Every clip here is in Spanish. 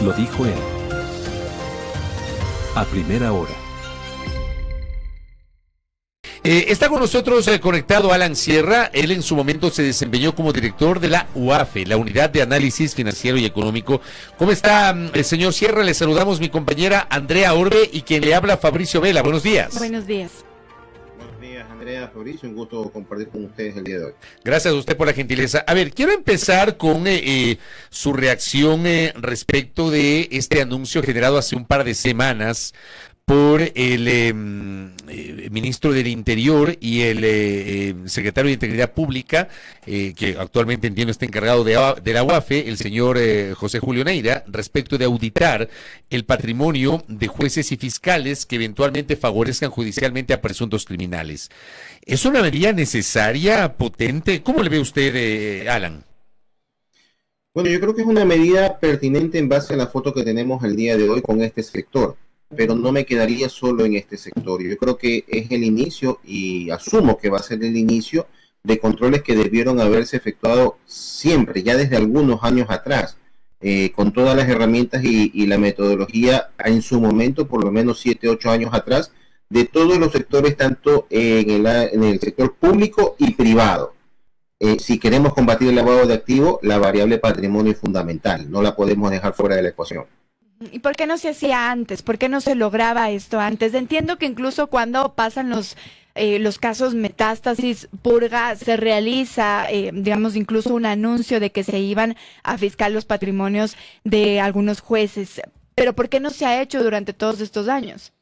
Lo dijo él. A primera hora. Está con nosotros conectado Alan Sierra. Él en su momento se desempeñó como director de la UAFE, la Unidad de Análisis Financiero y Económico. ¿Cómo está el señor Sierra? Le saludamos mi compañera Andrea Orbe y quien le habla Fabricio Vela. Buenos días. Buenos días. Buenos días, Andrea, Fabricio. Un gusto compartir con ustedes el día de hoy. Gracias a usted por la gentileza. A ver, quiero empezar con su reacción respecto de este anuncio generado hace un par de semanas por el ministro del Interior y el secretario de Integridad Pública, que actualmente entiendo está encargado de la UAFE, el señor José Julio Neira, respecto de auditar el patrimonio de jueces y fiscales que eventualmente favorezcan judicialmente a presuntos criminales. ¿Es una medida necesaria, potente? ¿Cómo le ve usted, Alan? Bueno, yo creo que es una medida pertinente en base a la foto que tenemos el día de hoy con este sector, pero no me quedaría solo en este sector. Yo creo que es el inicio, y asumo que va a ser el inicio, de controles que debieron haberse efectuado siempre, ya desde algunos años atrás, con todas las herramientas y la metodología en su momento, por lo menos 7, 8 años atrás, de todos los sectores, tanto en el sector público y privado. Si queremos combatir el lavado de activos, la variable patrimonio es fundamental, no la podemos dejar fuera de la ecuación. ¿Y por qué no se hacía antes? ¿Por qué no se lograba esto antes? Entiendo que incluso cuando pasan los casos metástasis, purga, se realiza, digamos, incluso un anuncio de que se iban a fiscar los patrimonios de algunos jueces. Pero ¿por qué no se ha hecho durante todos estos años?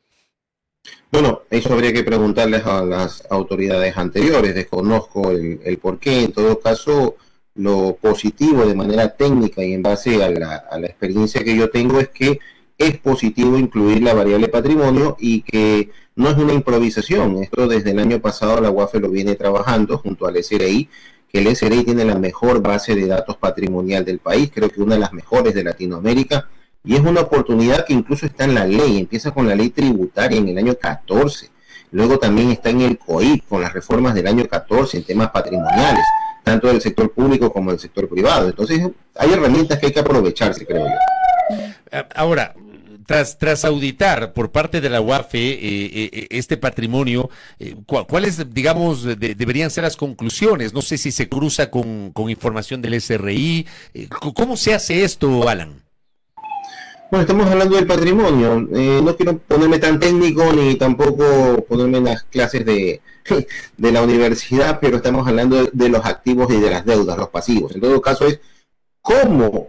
Bueno, eso habría que preguntarles a las autoridades anteriores. Desconozco el por qué. En todo caso, lo positivo de manera técnica y en base a la experiencia que yo tengo es que es positivo incluir la variable patrimonio y que no es una improvisación. Esto desde el año pasado la UAFE lo viene trabajando junto al SRI, que el SRI tiene la mejor base de datos patrimonial del país, creo que una de las mejores de Latinoamérica, y es una oportunidad que incluso está en la ley. Empieza con la ley tributaria en el año 14, luego también está en el COIP con las reformas del año 14 en temas patrimoniales, tanto del sector público como del sector privado. Entonces hay herramientas que hay que aprovecharse, creo yo. Ahora, tras auditar por parte de la UAFE este patrimonio, ¿cuáles, digamos, deberían ser las conclusiones? No sé si se cruza con información del SRI. ¿Cómo se hace esto, Alan? Bueno, estamos hablando del patrimonio. No quiero ponerme tan técnico ni tampoco ponerme en las clases de la universidad, pero estamos hablando de los activos y de las deudas, los pasivos. En todo caso es cómo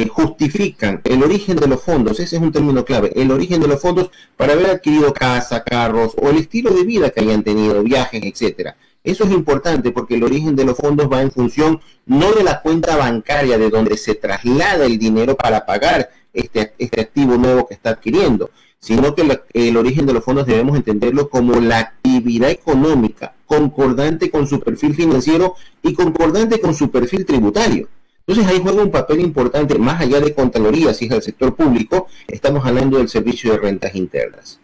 justifican el origen de los fondos. Ese es un término clave, el origen de los fondos para haber adquirido casa, carros o el estilo de vida que hayan tenido, viajes, etcétera. Eso es importante porque el origen de los fondos va en función no de la cuenta bancaria de donde se traslada el dinero para pagar este activo nuevo que está adquiriendo, sino que el origen de los fondos debemos entenderlo como la actividad económica concordante con su perfil financiero y concordante con su perfil tributario. Entonces ahí juega un papel importante, más allá de Contraloría, si es el sector público, estamos hablando del Servicio de Rentas Internas.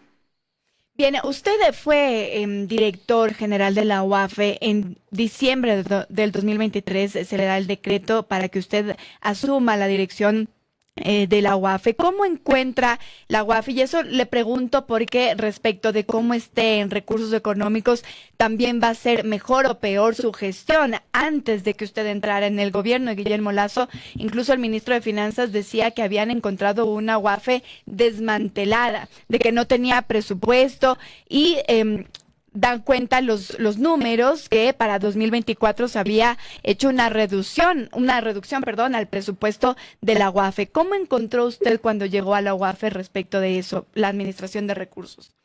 Bien, usted fue director general de la UAFE. En diciembre del 2023 se le da el decreto para que usted asuma la dirección de la UAFE. ¿Cómo encuentra la UAFE? Y eso le pregunto porque respecto de cómo esté en recursos económicos, también va a ser mejor o peor su gestión. Antes de que usted entrara en el gobierno de Guillermo Lasso, incluso el ministro de Finanzas decía que habían encontrado una UAFE desmantelada, de que no tenía presupuesto y dan cuenta los números que para 2024 se había hecho una reducción, al presupuesto de la UAFE. ¿Cómo encontró usted cuando llegó a la UAFE respecto de eso, la administración de recursos?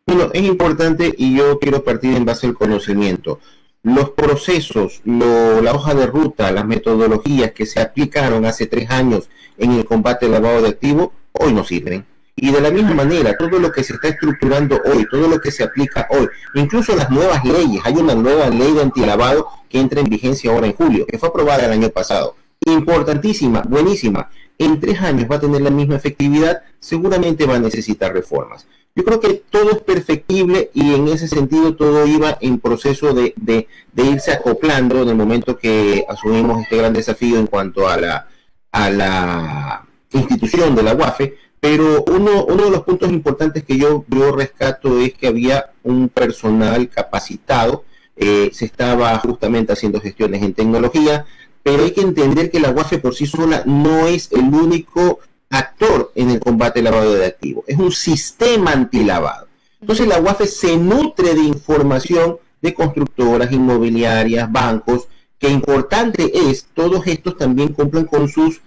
Bueno, es importante y yo quiero partir en base al conocimiento. Los procesos, la hoja de ruta, las metodologías que se aplicaron hace 3 años en el combate al lavado de activos, hoy no sirven. Y de la misma manera, todo lo que se está estructurando hoy, todo lo que se aplica hoy, incluso las nuevas leyes, hay una nueva ley de antilavado que entra en vigencia ahora en julio, que fue aprobada el año pasado. Importantísima, buenísima. En 3 años va a tener la misma efectividad, seguramente va a necesitar reformas. Yo creo que todo es perfectible y en ese sentido todo iba en proceso de irse acoplando en el momento que asumimos este gran desafío en cuanto a la institución de la UAFE, pero uno de los puntos importantes que yo rescato es que había un personal capacitado, se estaba justamente haciendo gestiones en tecnología, pero hay que entender que la UAFE por sí sola no es el único actor en el combate al lavado de activos, es un sistema antilavado. Entonces la UAFE se nutre de información de constructoras, inmobiliarias, bancos, que importante es, todos estos también cumplen con sus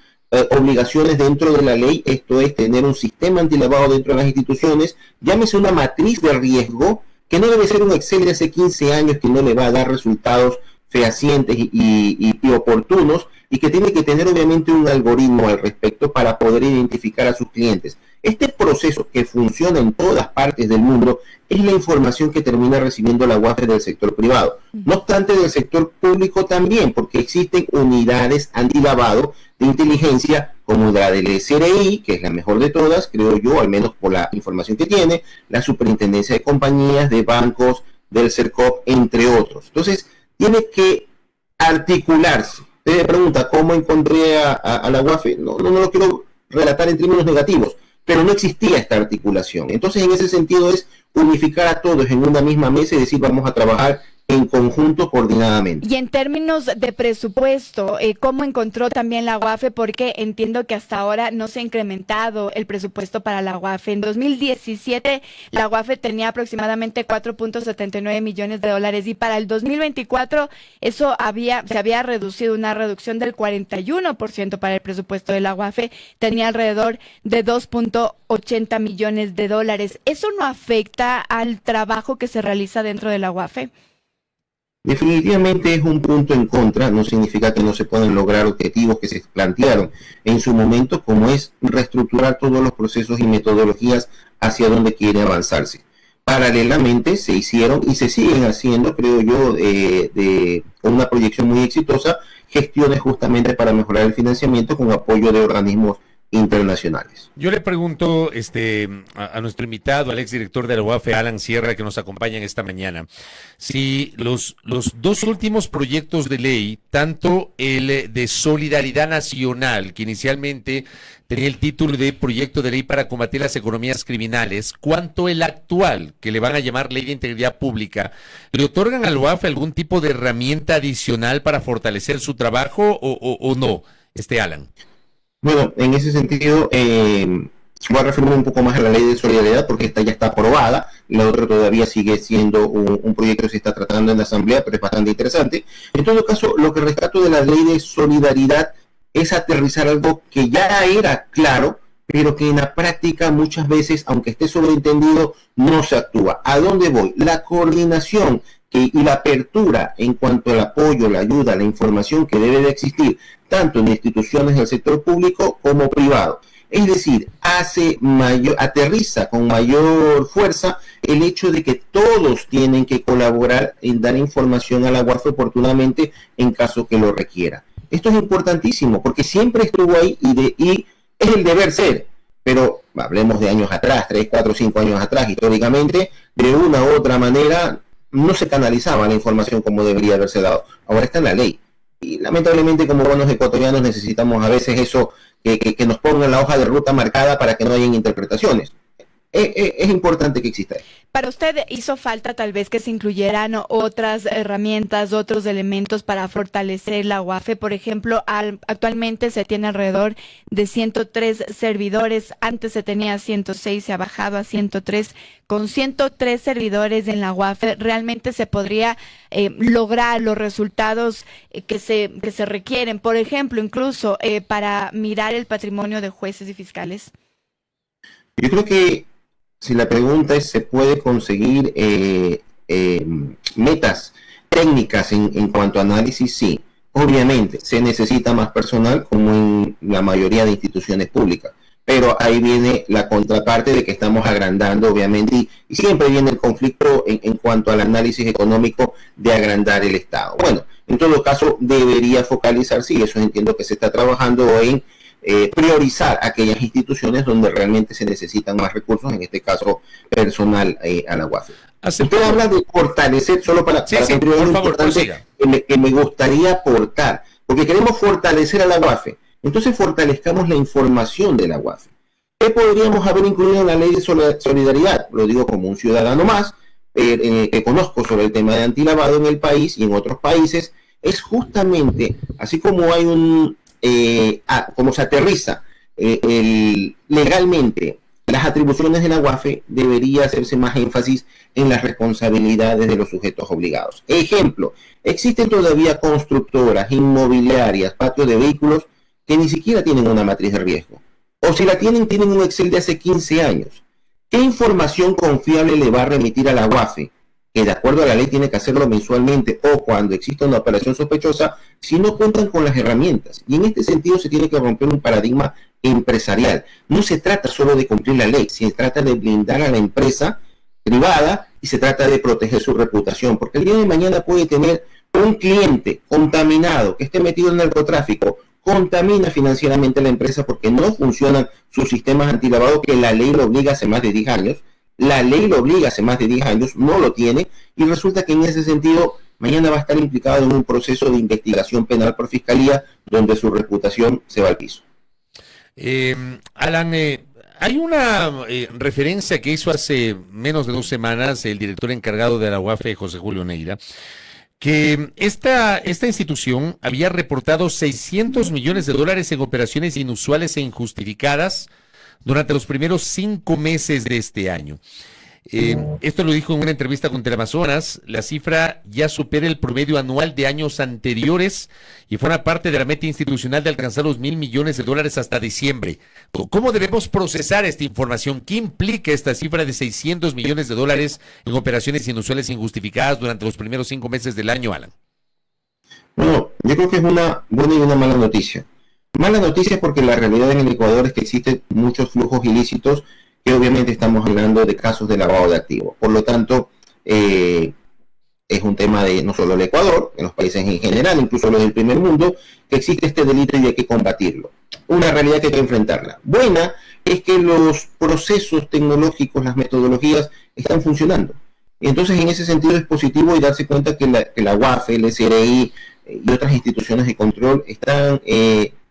obligaciones dentro de la ley, esto es tener un sistema antilavado dentro de las instituciones, llámese una matriz de riesgo, que no debe ser un Excel de hace 15 años que no le va a dar resultados fehacientes y oportunos, y que tiene que tener obviamente un algoritmo al respecto para poder identificar a sus clientes. Este proceso que funciona en todas partes del mundo es la información que termina recibiendo la UAFE del sector privado. No obstante, del sector público también, porque existen unidades antilavado de inteligencia como la del SRI, que es la mejor de todas, creo yo, al menos por la información que tiene, la Superintendencia de Compañías, de Bancos, del CERCOP, entre otros. Entonces, tiene que articularse. Usted me pregunta, ¿cómo encontré a la UAFE? No lo quiero relatar en términos negativos, pero no existía esta articulación. Entonces, en ese sentido es unificar a todos en una misma mesa y decir, vamos a trabajar en conjunto, coordinadamente. Y en términos de presupuesto, ¿cómo encontró también la UAFE? Porque entiendo que hasta ahora no se ha incrementado el presupuesto para la UAFE. En 2017, la UAFE tenía aproximadamente 4.79 millones de dólares y para el 2024 eso se había reducido, una reducción del 41% para el presupuesto de la UAFE, tenía alrededor de 2.80 millones de dólares. ¿Eso no afecta al trabajo que se realiza dentro de la UAFE? Definitivamente es un punto en contra, no significa que no se puedan lograr objetivos que se plantearon en su momento, como es reestructurar todos los procesos y metodologías hacia donde quiere avanzarse. Paralelamente se hicieron y se siguen haciendo, creo yo, con una proyección muy exitosa, gestiones justamente para mejorar el financiamiento con apoyo de organismos internacionales. Yo le pregunto a nuestro invitado, al exdirector de la UAFE, Alan Sierra, que nos acompaña esta mañana, si los dos últimos proyectos de ley, tanto el de Solidaridad Nacional, que inicialmente tenía el título de Proyecto de Ley para combatir las economías criminales, cuanto el actual, que le van a llamar Ley de Integridad Pública, ¿le otorgan a la UAFE algún tipo de herramienta adicional para fortalecer su trabajo o no, Alan? Bueno, en ese sentido, voy a referirme un poco más a la ley de solidaridad porque esta ya está aprobada, la otra todavía sigue siendo un proyecto que se está tratando en la Asamblea, pero es bastante interesante. En todo caso, lo que rescato de la ley de solidaridad es aterrizar algo que ya era claro, pero que en la práctica muchas veces, aunque esté sobreentendido, no se actúa. ¿A dónde voy? La coordinación y la apertura en cuanto al apoyo, la ayuda, la información que debe de existir, tanto en instituciones del sector público como privado. Es decir, aterriza con mayor fuerza el hecho de que todos tienen que colaborar en dar información a la UAFE oportunamente en caso que lo requiera. Esto es importantísimo porque siempre estuvo ahí y es el deber ser. Pero hablemos de años atrás, 3, 4, 5 años atrás, históricamente, de una u otra manera no se canalizaba la información como debería haberse dado. Ahora está en la ley. Y lamentablemente como buenos ecuatorianos necesitamos a veces eso, que nos pongan la hoja de ruta marcada para que no hayan interpretaciones. Es importante que exista. ¿Para usted hizo falta tal vez que se incluyeran otras herramientas, otros elementos para fortalecer la UAFE? Por ejemplo, actualmente se tiene alrededor de 103 servidores, antes se tenía 106, se ha bajado a 103. Con 103 servidores en la UAFE, ¿realmente se podría lograr los resultados que se requieren? Por ejemplo, incluso para mirar el patrimonio de jueces y fiscales. Yo creo que si la pregunta es, ¿se puede conseguir metas técnicas en cuanto a análisis? Sí. Obviamente, se necesita más personal como en la mayoría de instituciones públicas. Pero ahí viene la contraparte de que estamos agrandando, obviamente, y siempre viene el conflicto en cuanto al análisis económico de agrandar el Estado. Bueno, en todo caso, debería focalizarse, y eso entiendo que se está trabajando en priorizar aquellas instituciones donde realmente se necesitan más recursos, en este caso personal a la UAFE. Usted habla de fortalecer, solo para contribuir, por favor, importante que me gustaría aportar, porque queremos fortalecer a la UAFE. Entonces fortalezcamos la información de la UAFE. ¿Qué podríamos haber incluido en la ley de solidaridad? Lo digo como un ciudadano más, que conozco sobre el tema de antilavado en el país y en otros países, es justamente, así como hay como se aterriza legalmente las atribuciones de la UAFE, debería hacerse más énfasis en las responsabilidades de los sujetos obligados. Ejemplo, existen todavía constructoras, inmobiliarias, patios de vehículos que ni siquiera tienen una matriz de riesgo. O si la tienen, tienen un Excel de hace 15 años. ¿Qué información confiable le va a remitir a la UAFE? Que de acuerdo a la ley tiene que hacerlo mensualmente o cuando exista una operación sospechosa, si no cuentan con las herramientas. Y en este sentido se tiene que romper un paradigma empresarial. No se trata solo de cumplir la ley, se trata de blindar a la empresa privada y se trata de proteger su reputación, porque el día de mañana puede tener un cliente contaminado que esté metido en narcotráfico, contamina financieramente a la empresa porque no funcionan sus sistemas antilavado que la ley lo obliga hace más de 10 años. La ley lo obliga hace más de 10 años, no lo tiene, y resulta que en ese sentido mañana va a estar implicado en un proceso de investigación penal por fiscalía donde su reputación se va al piso. Alan, hay una referencia que hizo hace menos de 2 semanas el director encargado de la UAFE, José Julio Neira, que esta institución había reportado $600 millones en operaciones inusuales e injustificadas durante los primeros 5 meses de este año. Esto lo dijo en una entrevista con Teleamazonas. La cifra ya supera el promedio anual de años anteriores y forma parte de la meta institucional de alcanzar los $1,000 millones hasta diciembre. ¿Cómo debemos procesar esta información? ¿Qué implica esta cifra de $600 millones en operaciones inusuales e injustificadas durante los primeros 5 meses del año, Alan? Bueno, yo creo que es una buena y una mala noticia. Mala noticia porque la realidad en el Ecuador es que existen muchos flujos ilícitos que obviamente estamos hablando de casos de lavado de activos. Por lo tanto, es un tema de no solo el Ecuador, en los países en general, incluso los del primer mundo, que existe este delito y hay que combatirlo. Una realidad que hay que enfrentarla. Buena es que los procesos tecnológicos, las metodologías están funcionando. Y entonces en ese sentido es positivo y darse cuenta que la UAFE, el SRI y otras instituciones de control están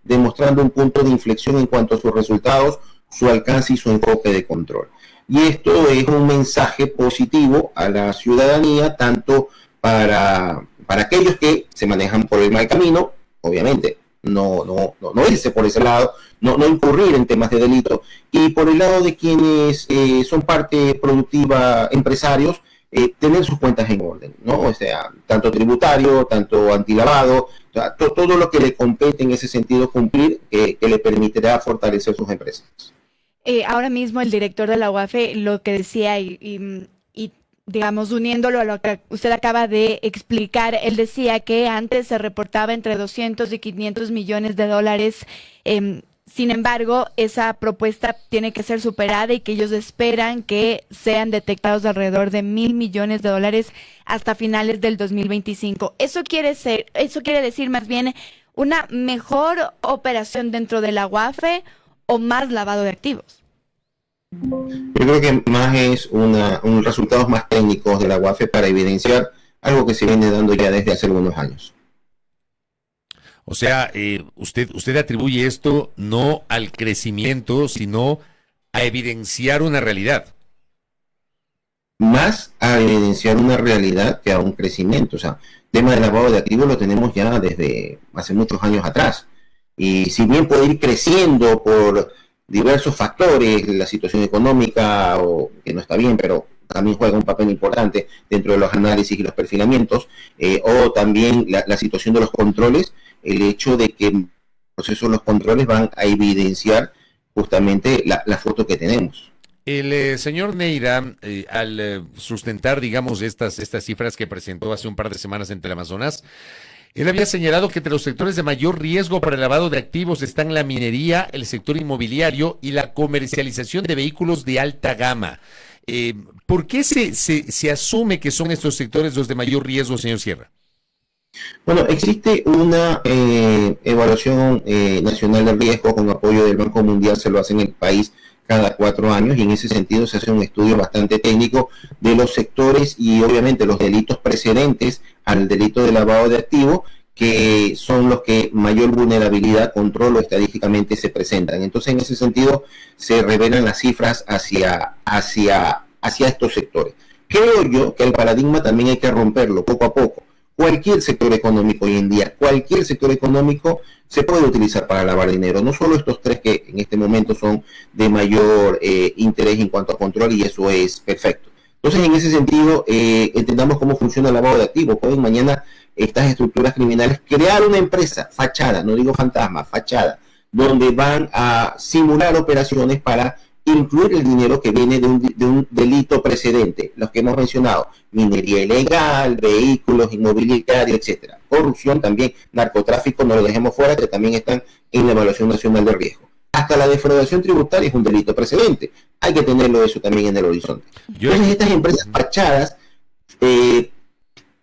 demostrando un punto de inflexión en cuanto a sus resultados, su alcance y su enfoque de control. Y esto es un mensaje positivo a la ciudadanía, tanto para aquellos que se manejan por el mal camino, obviamente, no irse por ese lado, no incurrir en temas de delito, y por el lado de quienes son parte productiva, empresarios, tener sus cuentas en orden, ¿no? O sea, tanto tributario, tanto antilavado, o sea, todo lo que le compete en ese sentido cumplir, que le permitirá fortalecer sus empresas. Ahora mismo el director de la UAFE lo que decía y digamos, uniéndolo a lo que usted acaba de explicar, él decía que antes se reportaba entre 200 y 500 millones de dólares. Sin embargo, esa propuesta tiene que ser superada y que ellos esperan que sean detectados alrededor de 1,000 millones de dólares hasta finales del 2025. Eso quiere decir más bien una mejor operación dentro de la UAFE o más lavado de activos. Yo creo que más es un resultados más técnicos de la UAFE para evidenciar algo que se viene dando ya desde hace algunos años. O sea, usted atribuye esto no al crecimiento, sino a evidenciar una realidad. Más a evidenciar una realidad que a un crecimiento. O sea, el tema del lavado de activos lo tenemos ya desde hace muchos años atrás. Y si bien puede ir creciendo por diversos factores, la situación económica, o que no está bien, pero también juega un papel importante dentro de los análisis y los perfilamientos, o también la situación de los controles, el hecho de que en el proceso de los controles van a evidenciar justamente la foto que tenemos. El señor Neira, al sustentar, digamos, estas cifras que presentó hace un par de semanas en Teleamazonas, él había señalado que entre los sectores de mayor riesgo para el lavado de activos están la minería, el sector inmobiliario y la comercialización de vehículos de alta gama. ¿Por qué se asume que son estos sectores los de mayor riesgo, señor Sierra? Bueno, existe una evaluación nacional de riesgo con apoyo del Banco Mundial, se lo hace en el país cada 4 años, y en ese sentido se hace un estudio bastante técnico de los sectores y obviamente los delitos precedentes al delito de lavado de activos que son los que mayor vulnerabilidad, control o estadísticamente se presentan. Entonces, en ese sentido, se revelan las cifras hacia estos sectores. Creo yo que el paradigma también hay que romperlo poco a poco. Cualquier sector económico hoy en día, cualquier sector económico se puede utilizar para lavar dinero, no solo estos tres que en este momento son de mayor interés en cuanto a control, y eso es perfecto. Entonces, en ese sentido, entendamos cómo funciona el lavado de activos. Pueden mañana estas estructuras criminales crear una empresa, fachada, no digo fantasma, fachada, donde van a simular operaciones para incluir el dinero que viene de un delito precedente, los que hemos mencionado: minería ilegal, vehículos inmobiliarios, etcétera. Corrupción también, narcotráfico, no lo dejemos fuera, que también están en la evaluación nacional de riesgo. Hasta la defraudación tributaria es un delito precedente. Hay que tenerlo eso también en el horizonte. Entonces, estas empresas fachadas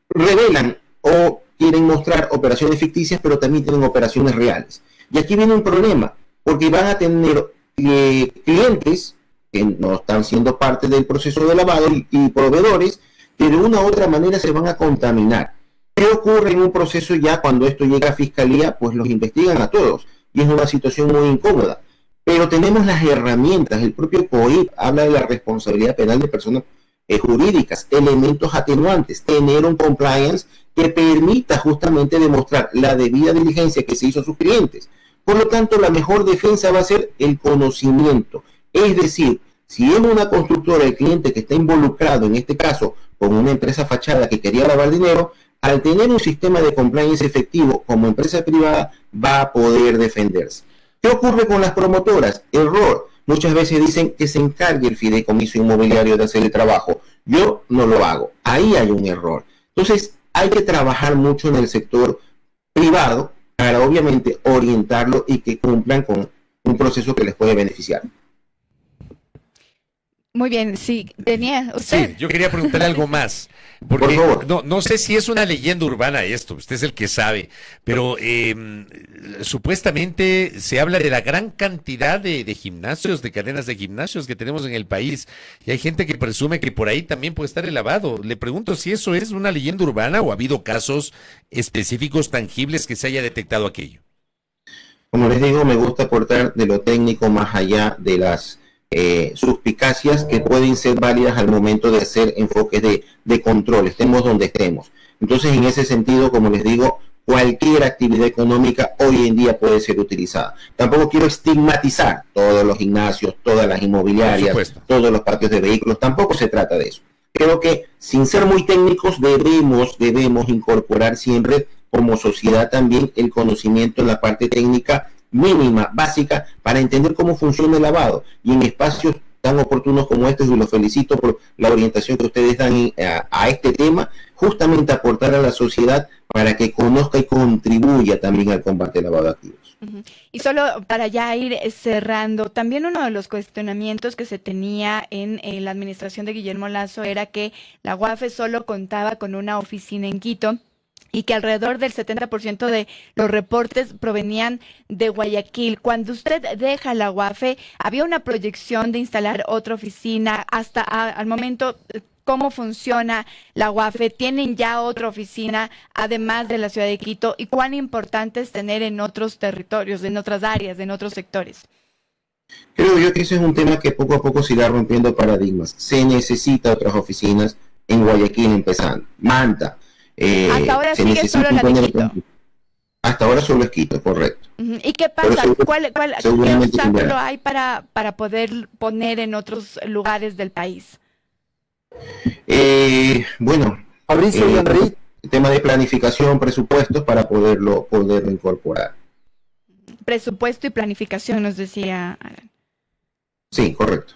revelan o quieren mostrar operaciones ficticias, pero también tienen operaciones reales. Y aquí viene un problema, porque van a tener clientes que no están siendo parte del proceso de lavado y proveedores que de una u otra manera se van a contaminar. ¿Qué ocurre en un proceso ya cuando esto llega a fiscalía? Pues los investigan a todos y es una situación muy incómoda. Pero tenemos las herramientas, el propio COIP habla de la responsabilidad penal de personas jurídicas, elementos atenuantes, tener un compliance que permita justamente demostrar la debida diligencia que se hizo a sus clientes. Por lo tanto, la mejor defensa va a ser el conocimiento. Es decir, si es una constructora, el cliente que está involucrado, en este caso, con una empresa fachada que quería lavar dinero, al tener un sistema de compliance efectivo como empresa privada, va a poder defenderse. ¿Qué ocurre con las promotoras? Error. Muchas veces dicen que se encargue el fideicomiso inmobiliario de hacer el trabajo. Yo no lo hago. Ahí hay un error. Entonces, hay que trabajar mucho en el sector privado para obviamente orientarlo y que cumplan con un proceso que les puede beneficiar. Muy bien, sí, tenía usted. Sí, yo quería preguntarle algo más, porque no sé si es una leyenda urbana esto, usted es el que sabe, pero supuestamente se habla de la gran cantidad de gimnasios, de cadenas de gimnasios que tenemos en el país, y hay gente que presume que por ahí también puede estar el lavado. Le pregunto si eso es una leyenda urbana o ha habido casos específicos tangibles que se haya detectado aquello. Como les digo, me gusta aportar de lo técnico más allá de las suspicacias que pueden ser válidas al momento de hacer enfoques de control, estemos donde estemos. Entonces, en ese sentido, como les digo, cualquier actividad económica hoy en día puede ser utilizada. Tampoco quiero estigmatizar todos los gimnasios, todas las inmobiliarias, todos los patios de vehículos, tampoco se trata de eso. Creo que, sin ser muy técnicos, debemos incorporar siempre como sociedad también el conocimiento en la parte técnica mínima, básica, para entender cómo funciona el lavado. Y en espacios tan oportunos como estos, y los felicito por la orientación que ustedes dan a este tema, justamente aportar a la sociedad para que conozca y contribuya también al combate del lavado de activos. Y solo para ya ir cerrando, también uno de los cuestionamientos que se tenía en la administración de Guillermo Lasso era que la UAFE solo contaba con una oficina en Quito, y que alrededor del 70% de los reportes provenían de Guayaquil. Cuando usted deja la UAFE, ¿había una proyección de instalar otra oficina? Hasta al momento, ¿cómo funciona la UAFE? ¿Tienen ya otra oficina además de la ciudad de Quito? ¿Y cuán importante es tener en otros territorios, en otras áreas, en otros sectores? Creo yo que ese es un tema que poco a poco se irá rompiendo paradigmas. Se necesita otras oficinas en Guayaquil empezando. Manta. Hasta ahora sigue solo la de Quito. Hasta ahora solo es Quito, correcto. ¿Y qué pasa? ¿Qué obstáculo hay para poder poner en otros lugares del país? Bueno, el tema de planificación, presupuestos para poderlo incorporar. Presupuesto y planificación, nos decía Alan. Sí, correcto.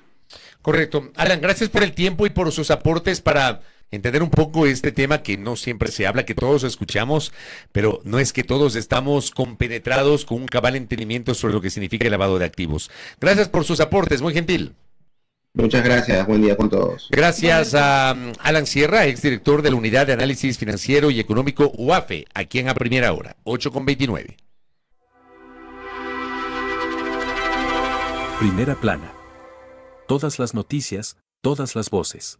Correcto. Alan, gracias por el tiempo y por sus aportes para entender un poco este tema que no siempre se habla, que todos escuchamos, pero no es que todos estamos compenetrados con un cabal entendimiento sobre lo que significa el lavado de activos. Gracias por sus aportes, muy gentil. Muchas gracias, buen día con todos. Gracias a Alan Sierra, exdirector de la Unidad de Análisis Financiero y Económico UAFE, aquí en A Primera Hora, 8:29. Primera plana. Todas las noticias, todas las voces.